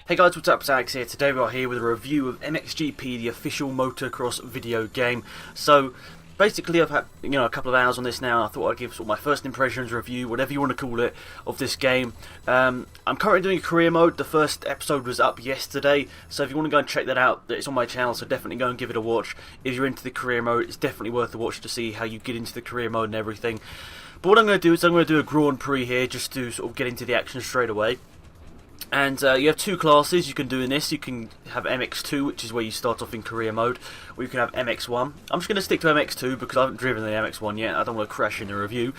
Hey guys, what's up? It's Alex here. Today we are here with a review of MXGP, the official motocross video game. So basically I've had a couple of hours on this now, and I thought I'd give sort of my first impressions review, whatever you want to call it, of this game. I'm currently doing a career mode. The first episode was up yesterday, so if you want to go and check that out, it's on my channel, so definitely go and give it a watch. If you're into the career mode, it's definitely worth a watch to see how you get into the career mode and everything. But what I'm going to do is I'm going to do a Grand Prix here, just to sort of get into the action straight away. And you have two classes you can do in this. You can have MX2, which is where you start off in career mode, or you can have MX1. I'm just going to stick to MX2 because I haven't driven the MX1 yet. I don't want to crash in the review,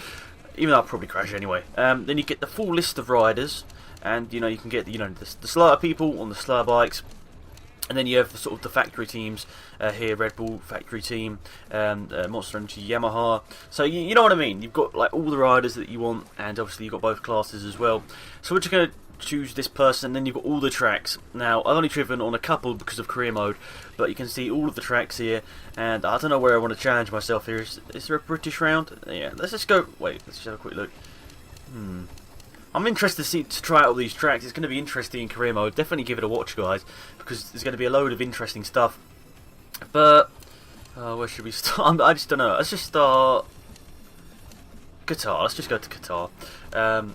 even though I'll probably crash anyway. Then you get the full list of riders, and you can get the slower people on the slower bikes. And then you have the factory teams here: Red Bull factory team, Monster Energy, Yamaha. So you know what I mean. You've got like all the riders that you want, and obviously you've got both classes as well. So we're just going to choose this person, and then you've got all the tracks. Now I've only driven on a couple because of career mode, but you can see all of the tracks here, and I don't know where I want to challenge myself here. Is there a British round? Yeah, let's just go. Wait, let's just have a quick look. I'm interested to try out all these tracks. It's going to be interesting in career mode. Definitely give it a watch, guys, because there's going to be a load of interesting stuff. But where should we start? I just don't know. Let's just start Qatar. Let's just go to Qatar.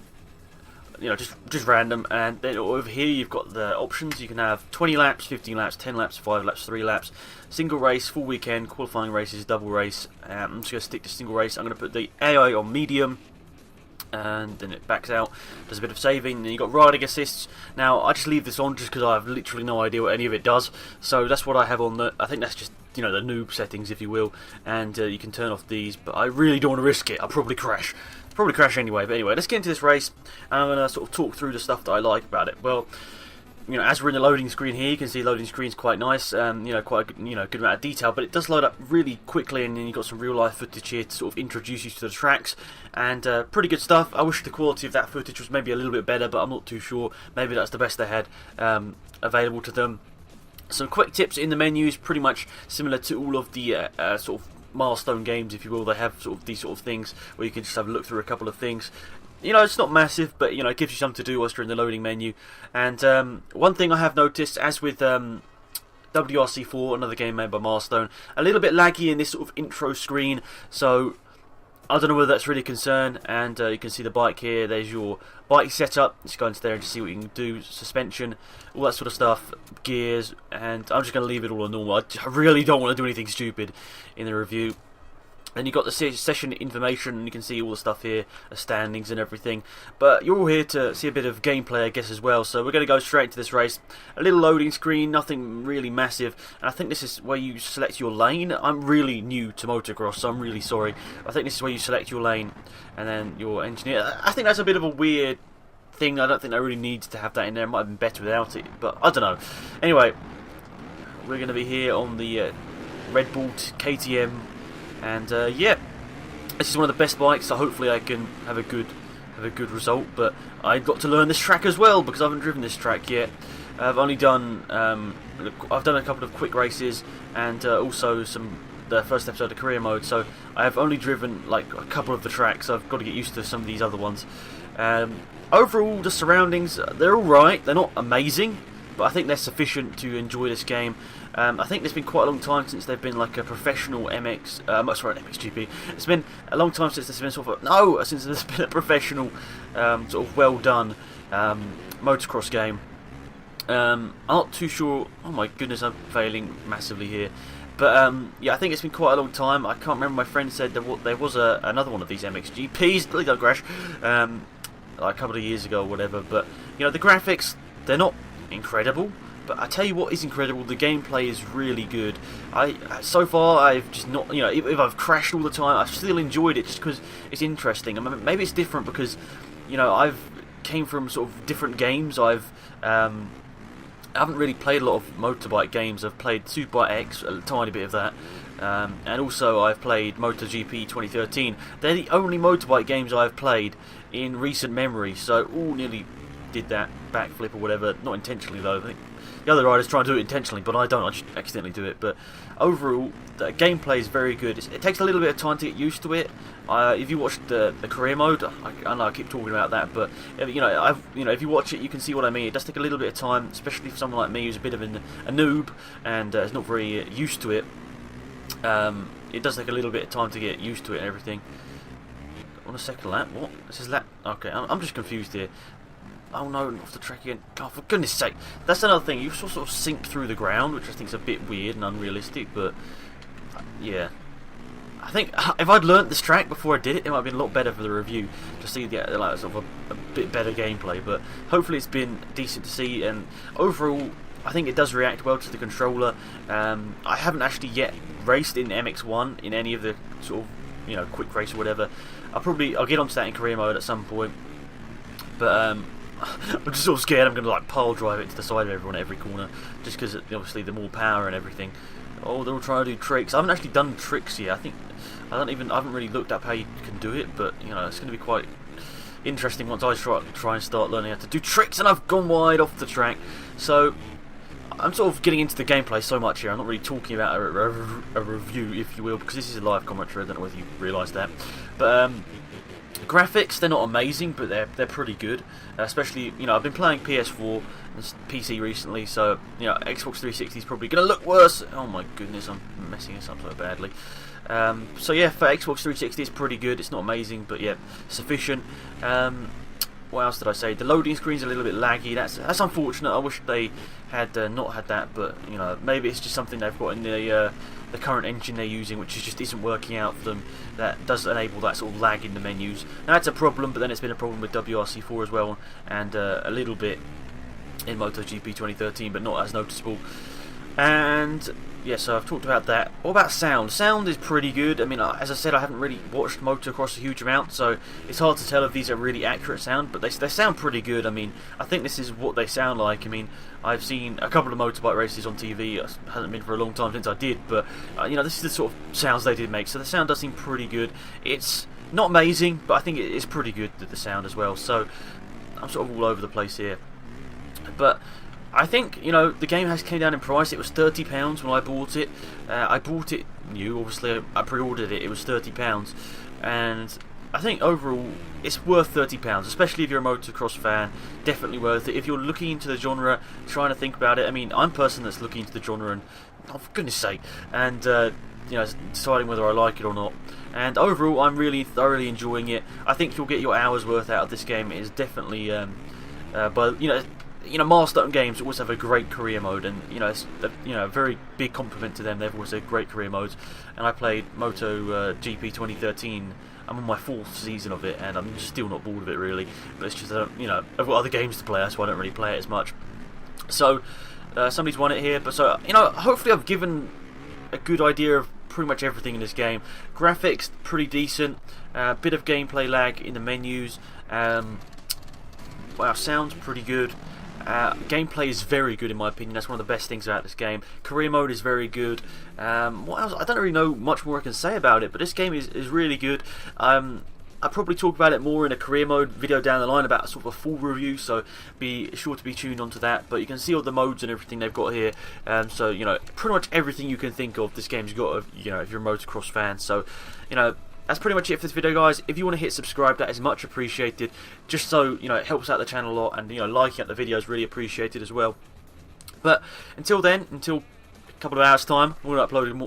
Just random, and then over here you've got the options. You can have 20 laps, 15 laps, 10 laps, 5 laps, 3 laps, single race, full weekend, qualifying races, double race. I'm just going to stick to single race. I'm going to put the AI on medium, and then it backs out, does a bit of saving. Then you've got riding assists. Now I just leave this on just because I have literally no idea what any of it does, so that's what I have on. I think that's just the noob settings, if you will, and you can turn off these, but I really don't want to risk it. I'll probably crash. Probably crash anyway, but anyway, let's get into this race, and I'm going to sort of talk through the stuff that I like about it. Well, as we're in the loading screen here, you can see the loading screen's quite nice, quite a good amount of detail, but it does load up really quickly, and then you've got some real life footage here to sort of introduce you to the tracks, and pretty good stuff. I wish the quality of that footage was maybe a little bit better, but I'm not too sure. Maybe that's the best they had available to them. Some quick tips in the menus, pretty much similar to all of the sort of milestone games, if you will. They have sort of these sort of things where you can just have a look through a couple of things. It's not massive, but it gives you something to do whilst you're in the loading menu. And one thing I have noticed, as with WRC4, another game made by Milestone, a little bit laggy in this sort of intro screen, so I don't know whether that's really a concern. And you can see the bike here. There's your bike setup. Just go into there and just see what you can do. Suspension, all that sort of stuff, gears, and I'm just going to leave it all on normal. I really don't want to do anything stupid in the review. Then you've got the session information, and you can see all the stuff here, the standings and everything. But you're all here to see a bit of gameplay, I guess, as well. So we're going to go straight into this race. A little loading screen, nothing really massive. And I think this is where you select your lane. I'm really new to motocross, so I'm really sorry. I think this is where you select your lane, and then your engineer. I think that's a bit of a weird thing. I don't think I really need to have that in there. It might have been better without it, but I don't know. Anyway, we're going to be here on the Red Bull KTM. And yeah, this is one of the best bikes, so hopefully I can have a good result. But I've got to learn this track as well, because I haven't driven this track yet. I've only done I've done a couple of quick races, and also the first episode of career mode. So I have only driven like a couple of the tracks. So I've got to get used to some of these other ones. Overall, the surroundings, they're all right. They're not amazing, but I think they're sufficient to enjoy this game. I think it's been quite a long time since they've been like a professional MXGP. It's been a long time since there's been since there's been a professional, sort of well done motocross game. I'm not too sure. Oh my goodness, I'm failing massively here. But yeah, I think it's been quite a long time. I can't remember. My friend said there was another one of these MXGPs. Please don't crash. Like a couple of years ago or whatever. But the graphics, they're not incredible. But I tell you what is incredible, the gameplay is really good. So far I've just not, if I've crashed all the time, I've still enjoyed it just because it's interesting. I mean, maybe it's different because, I've came from sort of different games. I haven't really played a lot of motorbike games. I've played Superbike X, a tiny bit of that, and also I've played MotoGP 2013. They're the only motorbike games I've played in recent memory, so nearly did that backflip or whatever. Not intentionally though. I think the other riders try and do it intentionally, but I don't. I just accidentally do it. But overall, the gameplay is very good. It takes a little bit of time to get used to it. If you watch the career mode, I know I keep talking about that, but you know, if you watch it, you can see what I mean. It does take a little bit of time, especially for someone like me who's a bit of a noob and is not very used to it. It does take a little bit of time to get used to it and everything. On a second lap, what? This is lap. Okay, I'm just confused here. Oh no, off the track again. God, for goodness sake. That's another thing. You sort of sink through the ground, which I think is a bit weird and unrealistic, but yeah. I think if I'd learnt this track before I did it, it might have been a lot better for the review to see the like sort of a bit better gameplay. But hopefully it's been decent to see, and overall I think it does react well to the controller. I haven't actually yet raced in MX1 in any of the sort of quick race or whatever. I'll get onto that in career mode at some point, but I'm just sort of scared I'm going to like pile drive it to the side of everyone at every corner, just because obviously the more power and everything. Oh, they're all trying to do tricks. I haven't actually done tricks yet. I haven't really looked up how you can do it, but it's going to be quite interesting once I try and start learning how to do tricks, and I've gone wide off the track. So I'm sort of getting into the gameplay so much here. I'm not really talking about a review, if you will, because this is a live commentary. I don't know whether you realise that, but graphics, they're not amazing, but they're pretty good. Especially, I've been playing PS4 and PC recently, so Xbox 360 is probably going to look worse. Oh my goodness, I'm messing this up so badly. So yeah, for Xbox 360 it's pretty good. It's not amazing, but yeah, sufficient. What else did I say? The loading screen's a little bit laggy. That's unfortunate. I wish they had not had that, but maybe it's just something they've got in the current engine they're using, which just isn't working out for them. That does enable that sort of lag in the menus. Now that's a problem, but then it's been a problem with WRC4 as well, and a little bit in MotoGP 2013, but not as noticeable. And yeah, so I've talked about that. What about sound? Sound is pretty good. I mean, as I said, I haven't really watched Motocross a huge amount, so it's hard to tell if these are really accurate sound, but they sound pretty good. I mean, I think this is what they sound like. I mean, I've seen a couple of motorbike races on TV. It hasn't been for a long time since I did, but this is the sort of sounds they did make, so the sound does seem pretty good. It's not amazing, but I think it is pretty good, the sound as well, so I'm sort of all over the place here. But I think, the game has came down in price. It was £30 when I bought it. I bought it new, obviously. I pre-ordered it. It was £30, and I think overall it's worth £30, especially if you're a motocross fan. Definitely worth it. If you're looking into the genre, trying to think about it. I mean, I'm a person that's looking into the genre, and oh, for goodness sake, and deciding whether I like it or not. And overall, I'm really thoroughly enjoying it. I think you'll get your hours worth out of this game. It is definitely, milestone games always have a great career mode, and it's a very big compliment to them. They've always had great career modes, and I played MotoGP 2013. I'm on my 4th season of it, and I'm still not bored of it really. But it's just I've got other games to play, that's why I don't really play it as much. So somebody's won it here, but so hopefully I've given a good idea of pretty much everything in this game. Graphics pretty decent, bit of gameplay lag in the menus. Wow, sounds pretty good. Gameplay is very good in my opinion. That's one of the best things about this game. Career mode is very good. What else? I don't really know much more I can say about it, but this game is really good. I'll probably talk about it more in a career mode video down the line, about sort of a full review, so be sure to be tuned onto that. But you can see all the modes and everything they've got here, so pretty much everything you can think of this game's got, if you're a motocross fan. So that's pretty much it for this video, guys. If you want to hit subscribe, that is much appreciated, just so it helps out the channel a lot, and liking up the video is really appreciated as well. But until then, until a couple of hours time, we're going to upload more